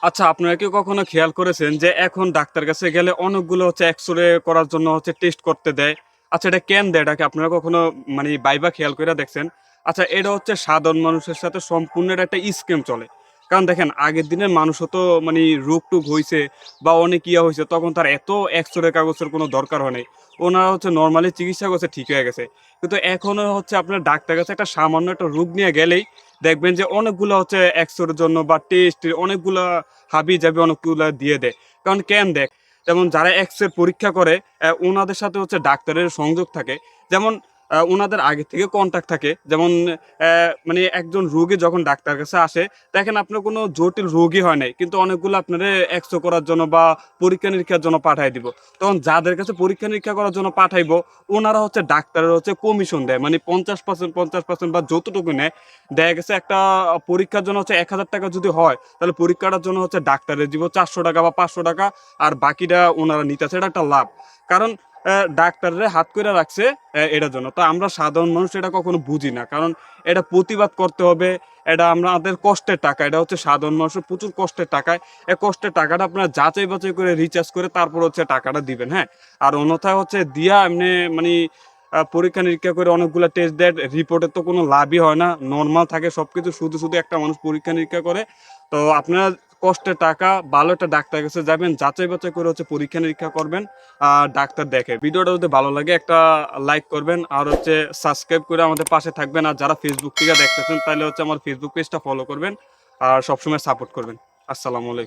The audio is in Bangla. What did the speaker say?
আচ্ছা, আপনারা কি কখনো খেয়াল করেছেন যে এখন ডাক্তার কাছে গেলে অনেকগুলো হচ্ছে এক্স-রে করার জন্য হচ্ছে টেস্ট করতে দেয়? আচ্ছা, এটা কেন দেয়? এটাকে আপনারা কখনো মানে ভাইবা খেয়াল কইরা দেখছেন? আচ্ছা, এটা হচ্ছে সাধারণ মানুষের সাথে সম্পূর্ণ এটা একটা স্ক্যাম চলে। কারণ দেখেন আগের দিনের মানুষও তো মানে রোগ-টোগ হইছে বা অনেক ইয়া হইছে তখন তার এত এক্স-রে কাগজের কোনো দরকার হয় নাই। ওনারা হচ্ছে নরমালি চিকিৎসা করছে, ঠিক হয়ে গেছে। কিন্তু এখনো হচ্ছে আপনার ডাক্তারের কাছে একটা সামান্য একটা রোগ নিয়ে গেলেই দেখবেন যে অনেকগুলা হচ্ছে এক্স-রের জন্য বা টেস্ট অনেকগুলা হাবিজাবি অনেকগুলা দিয়ে দেয়। কারণ কেন দেখ, যেমন যারা এক্স-রে পরীক্ষা করে উনাদের সাথে হচ্ছে ডাক্তারের সংযোগ থাকে। যেমন উনাদের আগে থেকে কনট্যাক্ট থাকে। যেমন মানে একজন রোগী যখন ডাক্তারের কাছে আসে, দেখেন আপনার কোনো জটিল রোগই হয় নাই। কিন্তু অনেকগুলো আপনারে এক্স-রে করার জন্য বা পরীক্ষা-নিরীক্ষার জন্য পাঠায় দিব। তখন যাদের কাছে পরীক্ষা-নিরীক্ষা করার জন্য পাঠাইবো, উনারা হচ্ছে ডাক্তারের হচ্ছে কমিশন দেয়। মানে ৫০% বা যতটুকু নেয়, দেখা গেছে একটা পরীক্ষার জন্য হচ্ছে ৳১,০০০ যদি হয়, তাহলে পরীক্ষাটার জন্য হচ্ছে ডাক্তারের দিব ৳৪০০ বা ৳৫০০ আর বাকিটা উনারা নিতেছে। এটা একটা লাভ। কারণ ডাক্তাররে হাত কইরা রাখছে এটার জন্য। তো আমরা সাধারণ মানুষ এটা কখনো বুঝি না। কারণ এটা প্রতিবাদ করতে হবে। এটা আমাদের কষ্টের টাকা। এটা হচ্ছে সাধারণ মানুষের প্রচুর কষ্টের টাকা। এই কষ্টের টাকাটা আপনারা যাচাই-বাছাই করে রিচার্জ করে তারপর হচ্ছে টাকাটা দিবেন, হ্যাঁ? আর অন্যথায় হচ্ছে দিয়া এমনি মানি পরীক্ষা-নিরীক্ষা করে অনেকগুলা টেস্ট দেয়। রিপোর্টের তো কোনো লাভই হয় না। নরমাল থাকে সবকিছু। শুধু একটা মানুষ পরীক্ষা-নিরীক্ষা করে। তো আপনারা কষ্টের টাকা ভালো একটা ডাক্তারের কাছে যাবেন। যাচাই-বাছাই করে হচ্ছে পরীক্ষা-নিরীক্ষা করবেন। ডাক্তার দেখে। ভিডিওটা যদি ভালো লাগে একটা লাইক করবেন। আর হচ্ছে সাবস্ক্রাইব করে আমাদের পাশে থাকবেন। আর যারা Facebook থেকে দেখতেছেন তাইলে হচ্ছে আমার Facebook পেজটা ফলো করবেন। আর সবসময় সাপোর্ট করবেন। আসসালামু আলাইকুম।